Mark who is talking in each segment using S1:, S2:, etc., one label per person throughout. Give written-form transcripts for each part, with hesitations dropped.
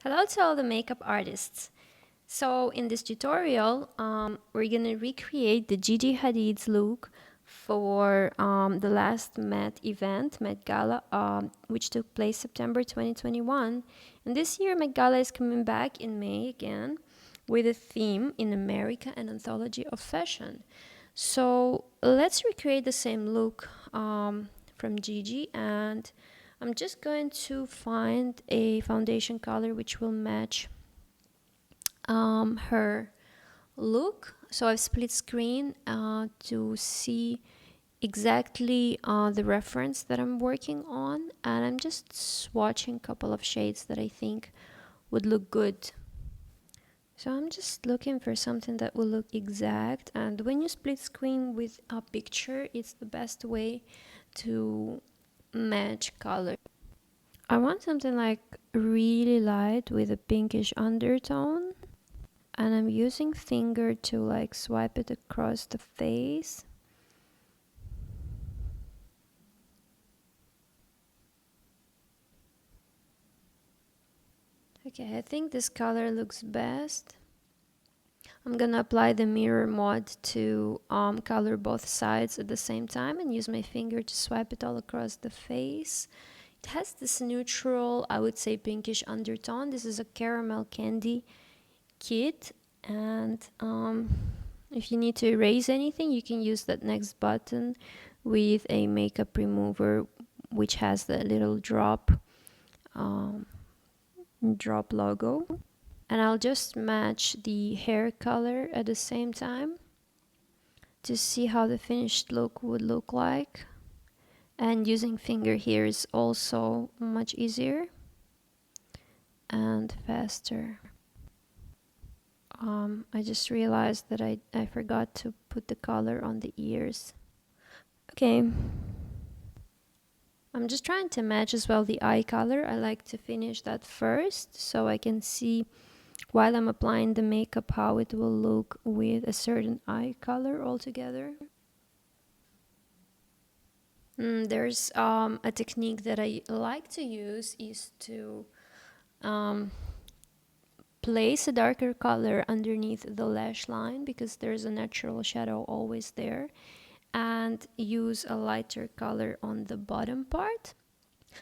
S1: Hello to all the makeup artists. So in this tutorial, we're gonna recreate the Gigi Hadid's look for the last Met event, Met Gala, which took place September 2021. And this year, Met Gala is coming back in May again with a theme in America, an anthology of fashion. So let's recreate the same look from Gigi, and I'm just going to find a foundation color which will match her look. So I've split screen to see exactly the reference that I'm working on, and I'm just swatching a couple of shades that I think would look good. So I'm just looking for something that will look exact, and when you split screen with a picture, it's the best way to match color. I want something like really light with a pinkish undertone, and I'm using finger to like swipe it across the face. Okay, I think this color looks best. I'm gonna apply the mirror mod to color both sides at the same time and use my finger to swipe it all across the face. It has this neutral, I would say pinkish undertone. This is a caramel candy kit, and if you need to erase anything, you can use that next button with a makeup remover which has the little drop logo. And I'll just match the hair color at the same time to see how the finished look would look like. And using finger here is also much easier and faster. I just realized that I forgot to put the color on the ears. Okay. I'm just trying to match as well the eye color. I like to finish that first so I can see while I'm applying the makeup how it will look with a certain eye color altogether. There's a technique that I like to use is to place a darker color underneath the lash line because there's a natural shadow always there, and use a lighter color on the bottom part.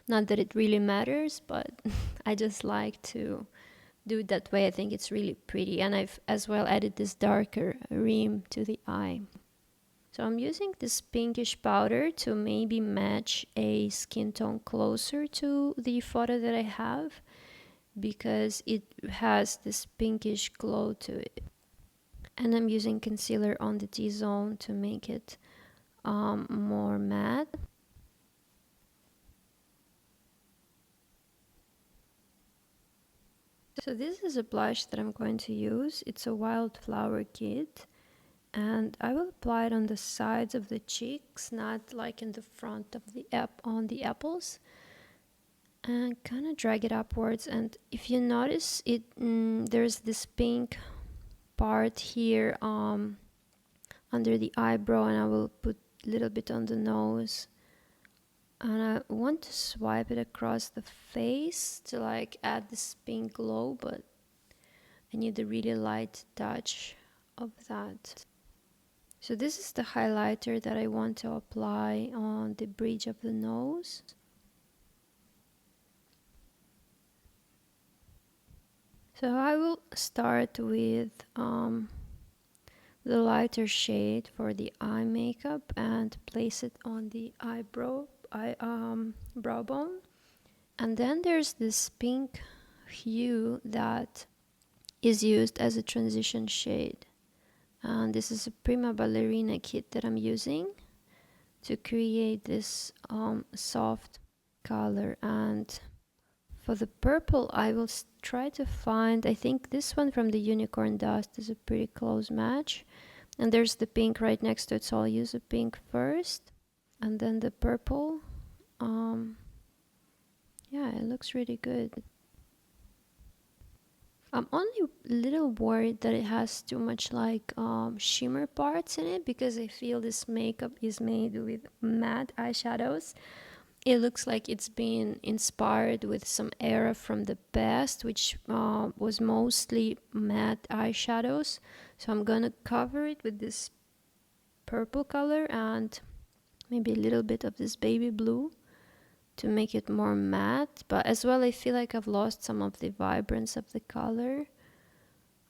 S1: Not that it really matters, but I just like to do it that way. I think it's really pretty, and I've as well added this darker rim to the eye. So I'm using this pinkish powder to maybe match a skin tone closer to the photo that I have, because it has this pinkish glow to it. And I'm using concealer on the T-zone to make it more matte. So this is a blush that I'm going to use. It's a Wildflower kit, and I will apply it on the sides of the cheeks, not like in the front of the on the apples, and kind of drag it upwards. And if you notice it, there's this pink part here under the eyebrow, and I will put a little bit on the nose, and I want to swipe it across the face to like add this pink glow, but I need a really light touch of that. So this is the highlighter that I want to apply on the bridge of the nose. So I will start with the lighter shade for the eye makeup and place it on the brow bone. And then there's this pink hue that is used as a transition shade. And this is a Prima Ballerina kit that I'm using to create this soft color. And for the purple, I will try to find, I think this one from the Unicorn Dust is a pretty close match. And there's the pink right next to it, so I'll use the pink first. And then the purple. Yeah, it looks really good. I'm only a little worried that it has too much like shimmer parts in it, because I feel this makeup is made with matte eyeshadows, it looks like it's been inspired with some era from the past, which was mostly matte eyeshadows. So I'm gonna cover it with this purple color and maybe a little bit of this baby blue to make it more matte. But as well, I feel like I've lost some of the vibrance of the color.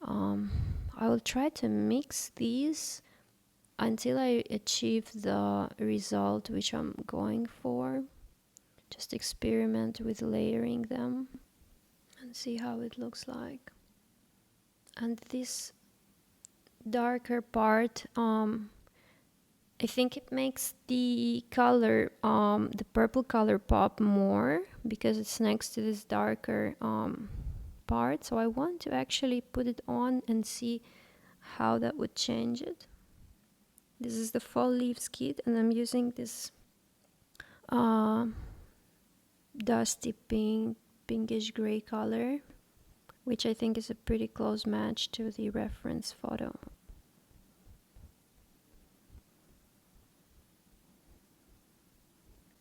S1: I will try to mix these until I achieve the result which I'm going for. Just experiment with layering them and see how it looks like. And this darker part, I think it makes the color, the purple color pop more because it's next to this darker part. So I want to actually put it on and see how that would change it. This is the Fall Leaves kit, and I'm using this dusty pinkish gray color, which I think is a pretty close match to the reference photo.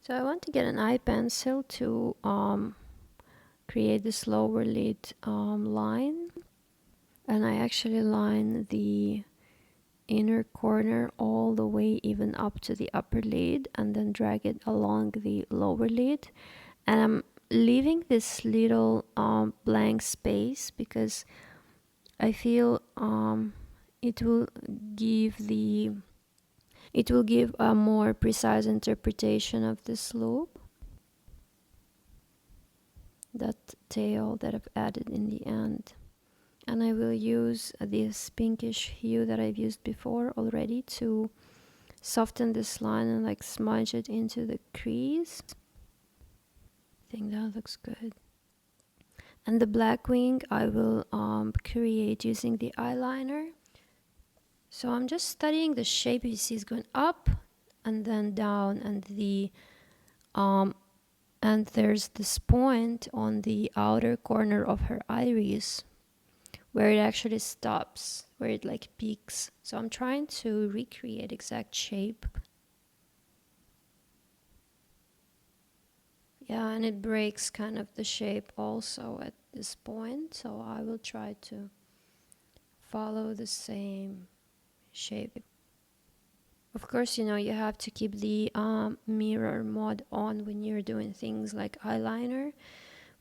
S1: So I want to get an eye pencil to create this lower lid line, and I actually line the inner corner all the way even up to the upper lid and then drag it along the lower lid, and I'm leaving this little blank space because I feel it will give a more precise interpretation of this look, that tail that I've added in the end. And I will use this pinkish hue that I've used before already to soften this line and like smudge it into the crease. I think that looks good. And the black wing I will create using the eyeliner. So I'm just studying the shape. You see it's going up and then down, and and there's this point on the outer corner of her iris where it actually stops, where it like peaks. So I'm trying to recreate exact shape. Yeah, and it breaks kind of the shape also at this point. So I will try to follow the same shape. Of course, you know, you have to keep the mirror mode on when you're doing things like eyeliner,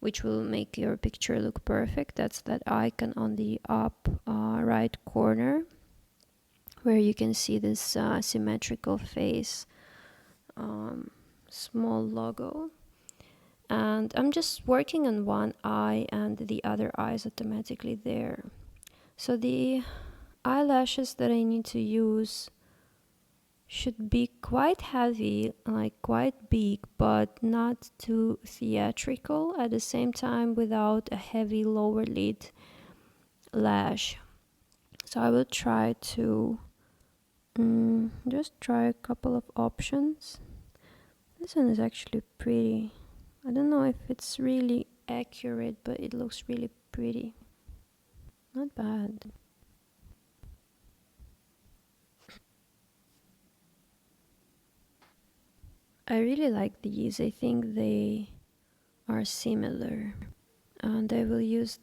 S1: which will make your picture look perfect. That's that icon on the up right corner where you can see this symmetrical face, small logo. And I'm just working on one eye and the other eye is automatically there. So the eyelashes that I need to use should be quite heavy, like quite big, but not too theatrical at the same time without a heavy lower lid lash. So I will try to just try a couple of options. This one is actually pretty. I don't know if it's really accurate, but it looks really pretty. Not bad. I really like these. I think they are similar. And I will use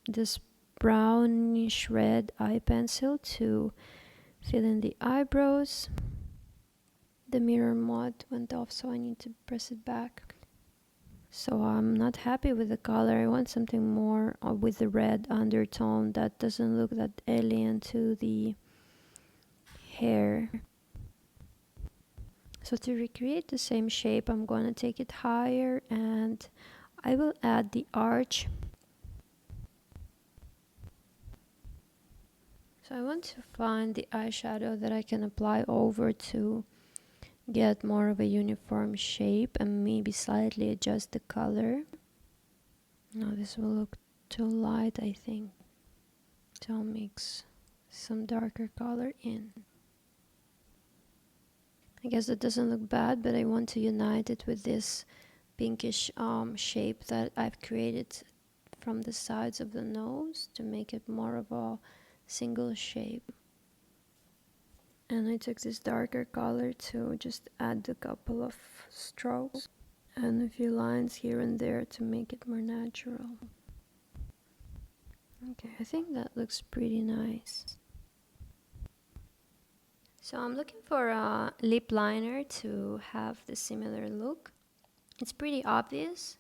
S1: this brownish red eye pencil to fill in the eyebrows. The mirror mode went off, so I need to press it back. So I'm not happy with the color. I want something more with the red undertone that doesn't look that alien to the hair. So to recreate the same shape, I'm going to take it higher and I will add the arch. So I want to find the eyeshadow that I can apply over to get more of a uniform shape and maybe slightly adjust the color. No, this will look too light, I think. So I'll mix some darker color in. I guess it doesn't look bad, but I want to unite it with this pinkish shape that I've created from the sides of the nose to make it more of a single shape. And I took this darker color to just add a couple of strokes. and a few lines here and there to make it more natural. Okay, I think that looks pretty nice. So I'm looking for a lip liner to have the similar look. It's pretty obvious,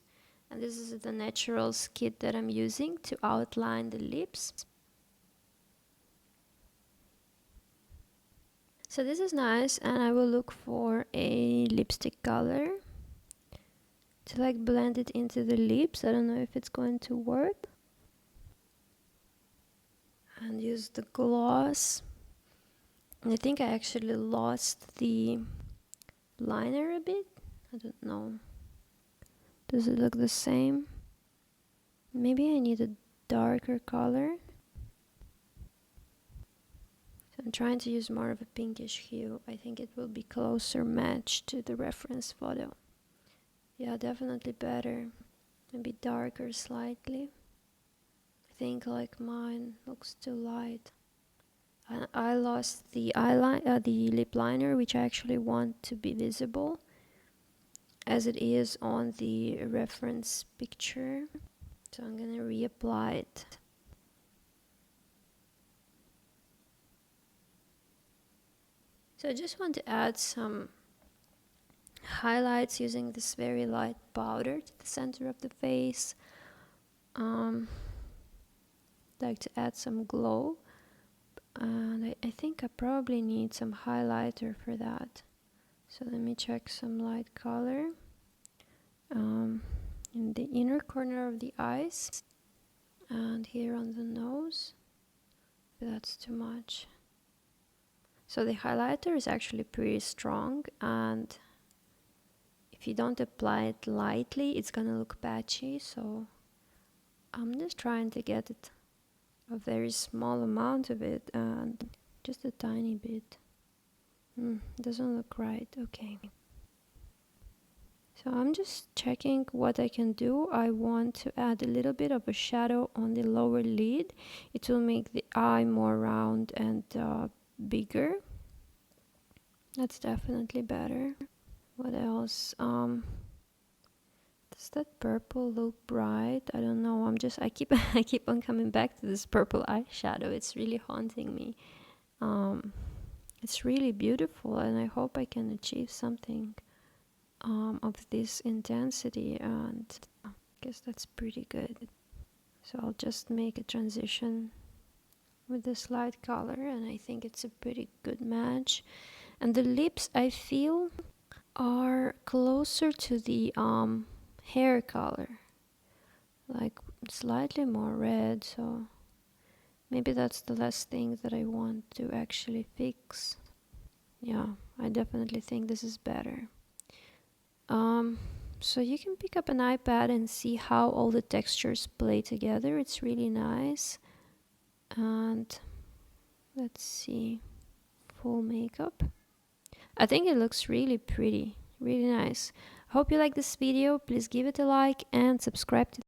S1: and this is the Naturals kit that I'm using to outline the lips. So this is nice, and I will look for a lipstick color to like blend it into the lips. I don't know if it's going to work. And use the gloss. And I think I actually lost the liner a bit. I don't know. Does it look the same? Maybe I need a darker color. So I'm trying to use more of a pinkish hue. I think it will be closer matched to the reference photo. Yeah, definitely better. Maybe darker slightly. I think like mine looks too light. I lost the the lip liner, which I actually want to be visible as it is on the reference picture. So I'm gonna reapply it. So I just want to add some highlights using this very light powder to the center of the face. Like to add some glow, and I think I probably need some highlighter for that. So let me check some light color in the inner corner of the eyes and here on the nose. That's too much. So the highlighter is actually pretty strong, and if you don't apply it lightly, it's gonna look patchy. So I'm just trying to get it a very small amount of it, and just a tiny bit. Doesn't look right. Okay. So I'm just checking what I can do. I want to add a little bit of a shadow on the lower lid. It will make the eye more round and bigger. That's definitely better. What else? Does that purple look bright? I don't know. I keep on coming back to this purple eyeshadow. It's really haunting me. It's really beautiful, and I hope I can achieve something of this intensity, and I guess that's pretty good. So I'll just make a transition with this light color, and I think it's a pretty good match. And the lips, I feel, are closer to the hair color, like slightly more red, so maybe that's the last thing that I want to actually fix. Yeah, I definitely think this is better. So you can pick up an iPad and see how all the textures play together. It's really nice. And let's see, full makeup. I think it looks really pretty, really nice. Hope you like this video. Please give it a like and subscribe to